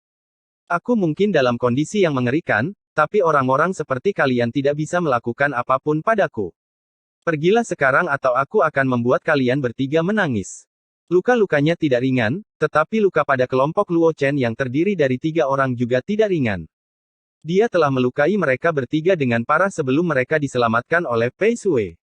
Aku mungkin dalam kondisi yang mengerikan, tapi orang-orang seperti kalian tidak bisa melakukan apapun padaku. Pergilah sekarang atau aku akan membuat kalian bertiga menangis. Luka-lukanya tidak ringan, tetapi luka pada kelompok Luo Chen yang terdiri dari 3 orang juga tidak ringan. Dia telah melukai mereka bertiga dengan parah sebelum mereka diselamatkan oleh Pei Sui.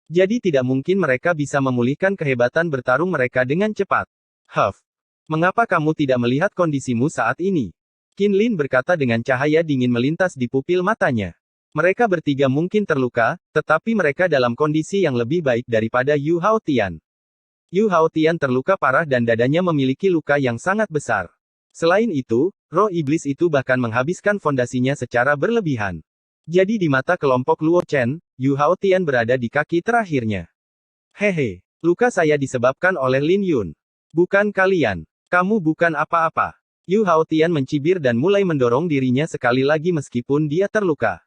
Jadi tidak mungkin mereka bisa memulihkan kehebatan bertarung mereka dengan cepat. Huff. Mengapa kamu tidak melihat kondisimu saat ini? Qin Lin berkata dengan cahaya dingin melintas di pupil matanya. Mereka bertiga mungkin terluka, tetapi mereka dalam kondisi yang lebih baik daripada Yu Haotian. Yu Haotian terluka parah dan dadanya memiliki luka yang sangat besar. Selain itu, roh iblis itu bahkan menghabiskan fondasinya secara berlebihan. Jadi di mata kelompok Luo Chen, Yu Haotian berada di kaki terakhirnya. Hehe, luka saya disebabkan oleh Lin Yun. Bukan kalian. Kamu bukan apa-apa. Yu Haotian mencibir dan mulai mendorong dirinya sekali lagi meskipun dia terluka.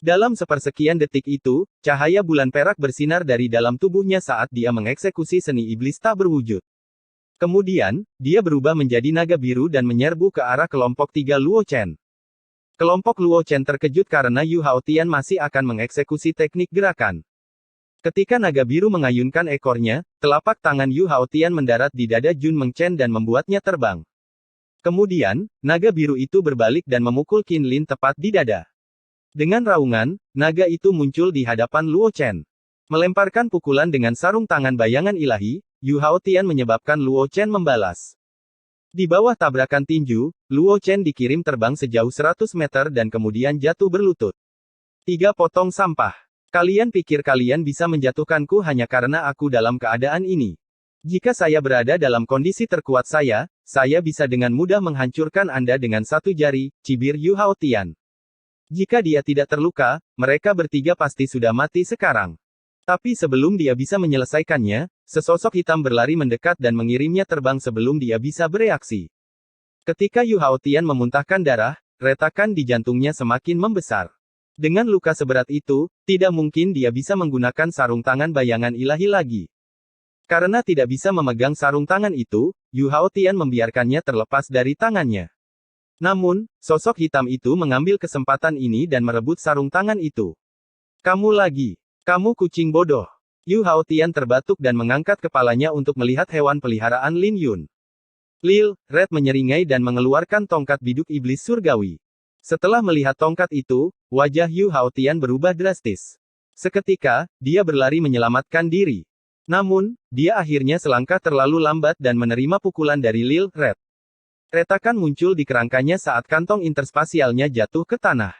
Dalam sepersekian detik itu, cahaya bulan perak bersinar dari dalam tubuhnya saat dia mengeksekusi seni iblis tak berwujud. Kemudian, dia berubah menjadi naga biru dan menyerbu ke arah kelompok 3 Luo Chen. Kelompok Luo Chen terkejut karena Yu Haotian masih akan mengeksekusi teknik gerakan. Ketika naga biru mengayunkan ekornya, telapak tangan Yu Haotian mendarat di dada Jun Mengchen dan membuatnya terbang. Kemudian, naga biru itu berbalik dan memukul Qin Lin tepat di dada. Dengan raungan, naga itu muncul di hadapan Luo Chen. Melemparkan pukulan dengan sarung tangan bayangan ilahi, Yu Haotian menyebabkan Luo Chen membalas. Di bawah tabrakan tinju, Luo Chen dikirim terbang sejauh 100 meter dan kemudian jatuh berlutut. 3 potong sampah. Kalian pikir kalian bisa menjatuhkanku hanya karena aku dalam keadaan ini. Jika saya berada dalam kondisi terkuat saya bisa dengan mudah menghancurkan Anda dengan 1 jari, cibir Yu Haotian. Jika dia tidak terluka, mereka bertiga pasti sudah mati sekarang. Tapi sebelum dia bisa menyelesaikannya, sesosok hitam berlari mendekat dan mengirimnya terbang sebelum dia bisa bereaksi. Ketika Yu Haotian memuntahkan darah, retakan di jantungnya semakin membesar. Dengan luka seberat itu, tidak mungkin dia bisa menggunakan sarung tangan bayangan ilahi lagi. Karena tidak bisa memegang sarung tangan itu, Yu Haotian membiarkannya terlepas dari tangannya. Namun, sosok hitam itu mengambil kesempatan ini dan merebut sarung tangan itu. Kamu lagi. Kamu kucing bodoh. Yu Haotian terbatuk dan mengangkat kepalanya untuk melihat hewan peliharaan Lin Yun. Lil Red menyeringai dan mengeluarkan tongkat biduk iblis surgawi. Setelah melihat tongkat itu, wajah Yu Haotian berubah drastis. Seketika, dia berlari menyelamatkan diri. Namun, dia akhirnya selangkah terlalu lambat dan menerima pukulan dari Lil Red. Retakan muncul di kerangkanya saat kantong interspasialnya jatuh ke tanah.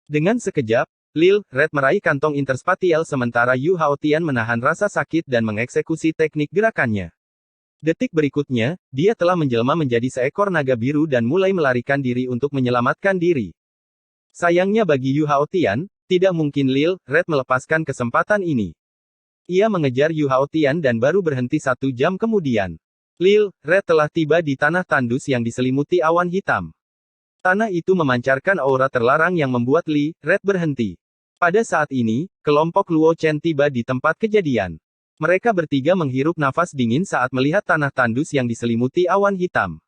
Dengan sekejap, Lil Red meraih kantong interspasial sementara Yu Haotian menahan rasa sakit dan mengeksekusi teknik gerakannya. Detik berikutnya, dia telah menjelma menjadi seekor naga biru dan mulai melarikan diri untuk menyelamatkan diri. Sayangnya bagi Yu Haotian, tidak mungkin Lil Red melepaskan kesempatan ini. Ia mengejar Yu Haotian dan baru berhenti 1 jam kemudian. Lil Red telah tiba di tanah tandus yang diselimuti awan hitam. Tanah itu memancarkan aura terlarang yang membuat Li Red berhenti. Pada saat ini, kelompok Luo Chen tiba di tempat kejadian. Mereka bertiga menghirup nafas dingin saat melihat tanah tandus yang diselimuti awan hitam.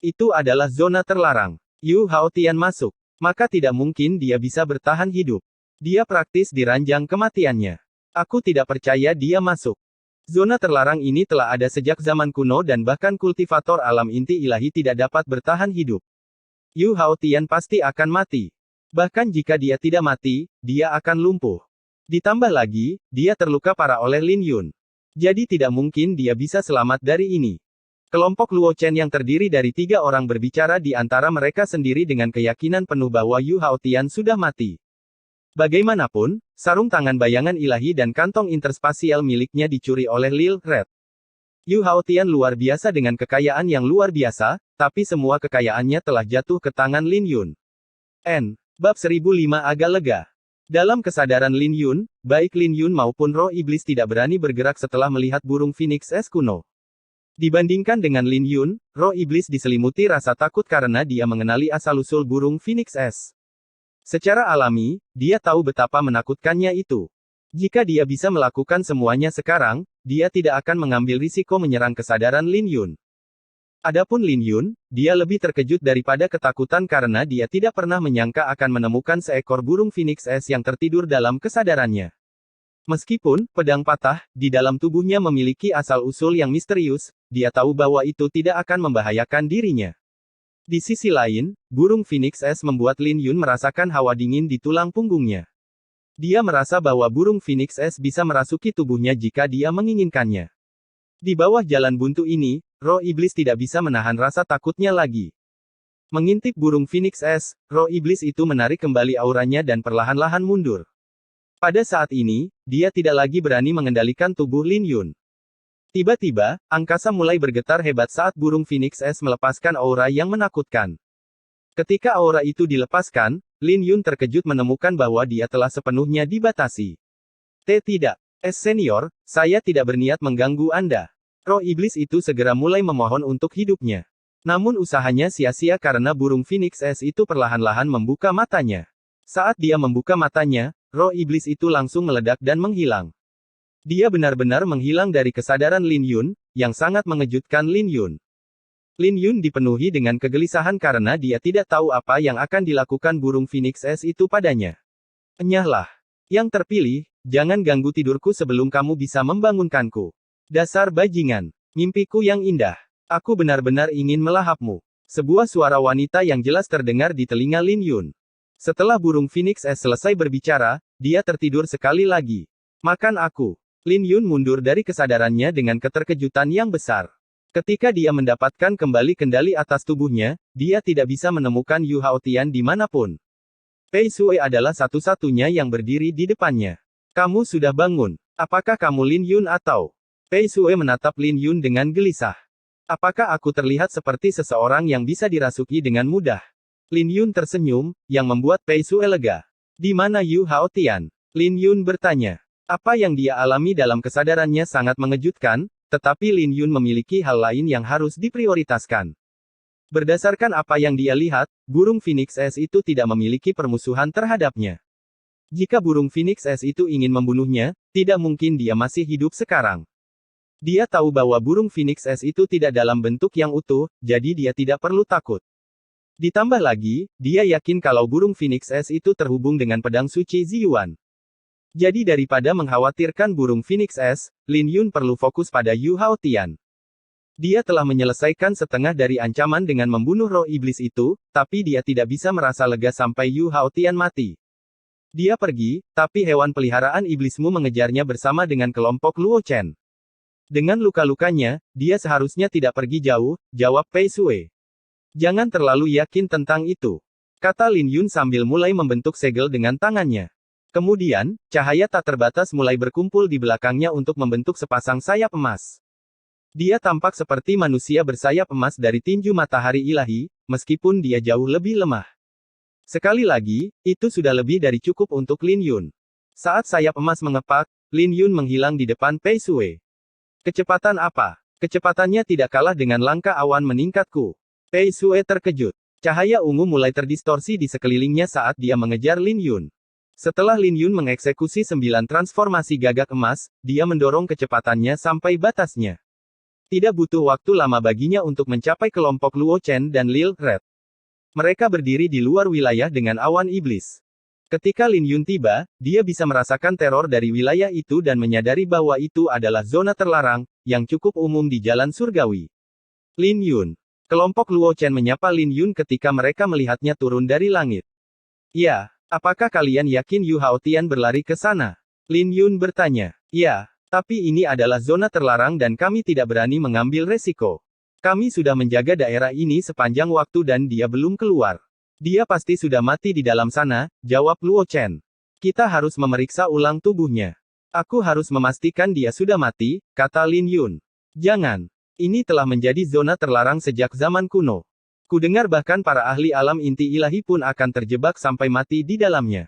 Itu adalah zona terlarang. Yu Haotian masuk. Maka tidak mungkin dia bisa bertahan hidup. Dia praktis diranjang kematiannya. Aku tidak percaya dia masuk. Zona terlarang ini telah ada sejak zaman kuno dan bahkan kultivator alam inti ilahi tidak dapat bertahan hidup. Yu Haotian pasti akan mati. Bahkan jika dia tidak mati, dia akan lumpuh. Ditambah lagi, dia terluka parah oleh Lin Yun. Jadi tidak mungkin dia bisa selamat dari ini. Kelompok Luo Chen yang terdiri dari 3 orang berbicara di antara mereka sendiri dengan keyakinan penuh bahwa Yu Haotian sudah mati. Bagaimanapun, sarung tangan bayangan ilahi dan kantong interspasial miliknya dicuri oleh Lil Red. Yu Haotian luar biasa dengan kekayaan yang luar biasa, tapi semua kekayaannya telah jatuh ke tangan Lin Yun. Bab 1005 agak lega. Dalam kesadaran Lin Yun, baik Lin Yun maupun roh iblis tidak berani bergerak setelah melihat burung Phoenix S kuno. Dibandingkan dengan Lin Yun, roh iblis diselimuti rasa takut karena dia mengenali asal-usul burung Phoenix S. Secara alami, dia tahu betapa menakutkannya itu. Jika dia bisa melakukan semuanya sekarang, dia tidak akan mengambil risiko menyerang kesadaran Lin Yun. Adapun Lin Yun, dia lebih terkejut daripada ketakutan karena dia tidak pernah menyangka akan menemukan seekor burung Phoenix S yang tertidur dalam kesadarannya. Meskipun pedang patah di dalam tubuhnya memiliki asal-usul yang misterius, dia tahu bahwa itu tidak akan membahayakan dirinya. Di sisi lain, burung Phoenix S membuat Lin Yun merasakan hawa dingin di tulang punggungnya. Dia merasa bahwa burung Phoenix S bisa merasuki tubuhnya jika dia menginginkannya. Di bawah jalan buntu ini, roh iblis tidak bisa menahan rasa takutnya lagi. Mengintip burung Phoenix S, roh iblis itu menarik kembali auranya dan perlahan-lahan mundur. Pada saat ini, dia tidak lagi berani mengendalikan tubuh Lin Yun. Tiba-tiba, angkasa mulai bergetar hebat saat burung Phoenix S melepaskan aura yang menakutkan. Ketika aura itu dilepaskan, Lin Yun terkejut menemukan bahwa dia telah sepenuhnya dibatasi. Tidak. Senior, saya tidak berniat mengganggu Anda. Roh iblis itu segera mulai memohon untuk hidupnya. Namun usahanya sia-sia karena burung Phoenix S itu perlahan-lahan membuka matanya. Saat dia membuka matanya, roh iblis itu langsung meledak dan menghilang. Dia benar-benar menghilang dari kesadaran Lin Yun, yang sangat mengejutkan Lin Yun. Lin Yun dipenuhi dengan kegelisahan karena dia tidak tahu apa yang akan dilakukan burung Phoenix S itu padanya. Enyahlah. Yang terpilih, jangan ganggu tidurku sebelum kamu bisa membangunkanku. Dasar bajingan. Mimpiku yang indah. Aku benar-benar ingin melahapmu. Sebuah suara wanita yang jelas terdengar di telinga Lin Yun. Setelah burung Phoenix S selesai berbicara, dia tertidur sekali lagi. Makan aku. Lin Yun mundur dari kesadarannya dengan keterkejutan yang besar. Ketika dia mendapatkan kembali kendali atas tubuhnya, dia tidak bisa menemukan Yu Haotian dimanapun. Pei Sui adalah satu-satunya yang berdiri di depannya. Kamu sudah bangun. Apakah kamu Lin Yun atau? Pei Sui menatap Lin Yun dengan gelisah. Apakah aku terlihat seperti seseorang yang bisa dirasuki dengan mudah? Lin Yun tersenyum, yang membuat Pei Sui lega. Di mana Yu Haotian? Lin Yun bertanya. Apa yang dia alami dalam kesadarannya sangat mengejutkan, tetapi Lin Yun memiliki hal lain yang harus diprioritaskan. Berdasarkan apa yang dia lihat, burung Phoenix S itu tidak memiliki permusuhan terhadapnya. Jika burung Phoenix es itu ingin membunuhnya, tidak mungkin dia masih hidup sekarang. Dia tahu bahwa burung Phoenix es itu tidak dalam bentuk yang utuh, jadi dia tidak perlu takut. Ditambah lagi, dia yakin kalau burung Phoenix es itu terhubung dengan pedang suci Ziyuan. Jadi daripada mengkhawatirkan burung Phoenix es, Lin Yun perlu fokus pada Yu Haotian. Dia telah menyelesaikan setengah dari ancaman dengan membunuh roh iblis itu, tapi dia tidak bisa merasa lega sampai Yu Haotian mati. Dia pergi, tapi hewan peliharaan iblismu mengejarnya bersama dengan kelompok Luo Chen. Dengan luka-lukanya, dia seharusnya tidak pergi jauh, jawab Pei Sui. Jangan terlalu yakin tentang itu, kata Lin Yun sambil mulai membentuk segel dengan tangannya. Kemudian, cahaya tak terbatas mulai berkumpul di belakangnya untuk membentuk sepasang sayap emas. Dia tampak seperti manusia bersayap emas dari tinju matahari ilahi, meskipun dia jauh lebih lemah. Sekali lagi, itu sudah lebih dari cukup untuk Lin Yun. Saat sayap emas mengepak, Lin Yun menghilang di depan Pei Sui. Kecepatan apa? Kecepatannya tidak kalah dengan langkah awan meningkatku. Pei Sui terkejut. Cahaya ungu mulai terdistorsi di sekelilingnya saat dia mengejar Lin Yun. Setelah Lin Yun mengeksekusi 9 transformasi gagak emas, dia mendorong kecepatannya sampai batasnya. Tidak butuh waktu lama baginya untuk mencapai kelompok Luo Chen dan Lil Red. Mereka berdiri di luar wilayah dengan awan iblis. Ketika Lin Yun tiba, dia bisa merasakan teror dari wilayah itu dan menyadari bahwa itu adalah zona terlarang, yang cukup umum di jalan surgawi. Lin Yun. Kelompok Luo Chen menyapa Lin Yun ketika mereka melihatnya turun dari langit. Ya, apakah kalian yakin Yu Haotian berlari ke sana? Lin Yun bertanya. Ya. Tapi ini adalah zona terlarang dan kami tidak berani mengambil resiko. Kami sudah menjaga daerah ini sepanjang waktu dan dia belum keluar. Dia pasti sudah mati di dalam sana, jawab Luo Chen. Kita harus memeriksa ulang tubuhnya. Aku harus memastikan dia sudah mati, kata Lin Yun. Jangan. Ini telah menjadi zona terlarang sejak zaman kuno. Kudengar bahkan para ahli alam inti ilahi pun akan terjebak sampai mati di dalamnya.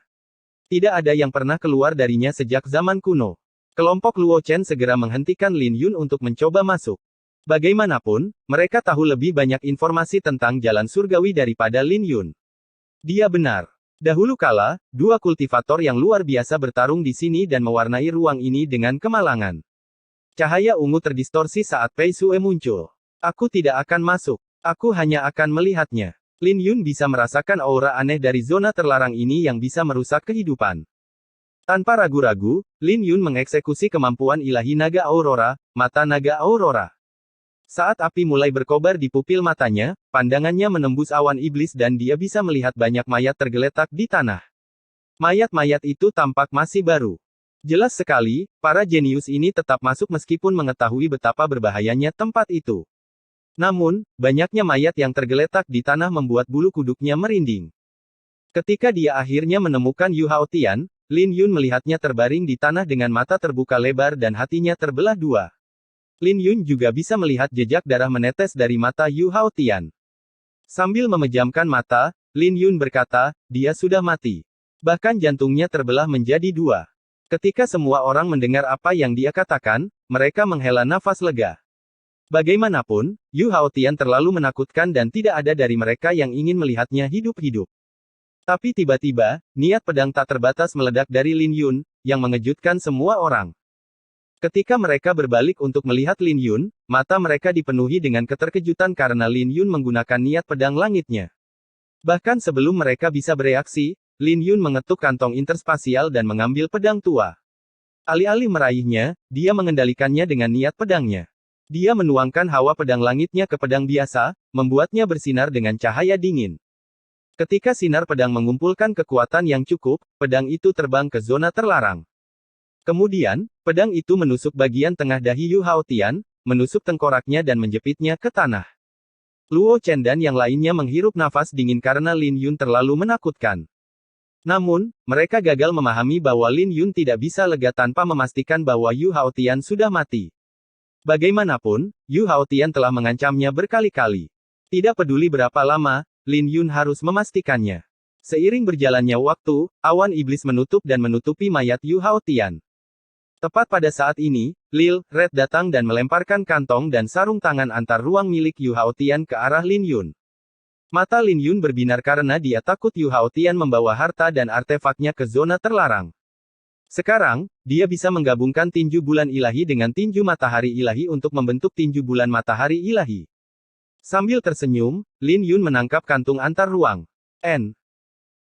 Tidak ada yang pernah keluar darinya sejak zaman kuno. Kelompok Luo Chen segera menghentikan Lin Yun untuk mencoba masuk. Bagaimanapun, mereka tahu lebih banyak informasi tentang jalan surgawi daripada Lin Yun. Dia benar. Dahulu kala, 2 kultivator yang luar biasa bertarung di sini dan mewarnai ruang ini dengan kemalangan. Cahaya ungu terdistorsi saat Pei Sui muncul. Aku tidak akan masuk. Aku hanya akan melihatnya. Lin Yun bisa merasakan aura aneh dari zona terlarang ini yang bisa merusak kehidupan. Tanpa ragu-ragu, Lin Yun mengeksekusi kemampuan ilahi naga aurora, mata naga aurora. Saat api mulai berkobar di pupil matanya, pandangannya menembus awan iblis dan dia bisa melihat banyak mayat tergeletak di tanah. Mayat-mayat itu tampak masih baru. Jelas sekali, para jenius ini tetap masuk meskipun mengetahui betapa berbahayanya tempat itu. Namun, banyaknya mayat yang tergeletak di tanah membuat bulu kuduknya merinding. Ketika dia akhirnya menemukan Yu Haotian, Lin Yun melihatnya terbaring di tanah dengan mata terbuka lebar dan hatinya terbelah dua. Lin Yun juga bisa melihat jejak darah menetes dari mata Yu Haotian. Sambil memejamkan mata, Lin Yun berkata, dia sudah mati. Bahkan jantungnya terbelah menjadi 2. Ketika semua orang mendengar apa yang dia katakan, mereka menghela nafas lega. Bagaimanapun, Yu Haotian terlalu menakutkan dan tidak ada dari mereka yang ingin melihatnya hidup-hidup. Tapi tiba-tiba, niat pedang tak terbatas meledak dari Lin Yun, yang mengejutkan semua orang. Ketika mereka berbalik untuk melihat Lin Yun, mata mereka dipenuhi dengan keterkejutan karena Lin Yun menggunakan niat pedang langitnya. Bahkan sebelum mereka bisa bereaksi, Lin Yun mengetuk kantong interspasial dan mengambil pedang tua. Alih-alih meraihnya, dia mengendalikannya dengan niat pedangnya. Dia menuangkan hawa pedang langitnya ke pedang biasa, membuatnya bersinar dengan cahaya dingin. Ketika sinar pedang mengumpulkan kekuatan yang cukup, pedang itu terbang ke zona terlarang. Kemudian, pedang itu menusuk bagian tengah dahi Yu Haotian, menusuk tengkoraknya dan menjepitnya ke tanah. Luo Chen dan yang lainnya menghirup nafas dingin karena Lin Yun terlalu menakutkan. Namun, mereka gagal memahami bahwa Lin Yun tidak bisa lega tanpa memastikan bahwa Yu Haotian sudah mati. Bagaimanapun, Yu Haotian telah mengancamnya berkali-kali. Tidak peduli berapa lama, Lin Yun harus memastikannya. Seiring berjalannya waktu, awan iblis menutup dan menutupi mayat Yu Haotian. Tepat pada saat ini, Lil Red datang dan melemparkan kantong dan sarung tangan antar ruang milik Yu Haotian ke arah Lin Yun. Mata Lin Yun berbinar karena dia takut Yu Haotian membawa harta dan artefaknya ke zona terlarang. Sekarang, dia bisa menggabungkan tinju bulan ilahi dengan tinju matahari ilahi untuk membentuk tinju bulan matahari ilahi. Sambil tersenyum, Lin Yun menangkap kantung antar ruang.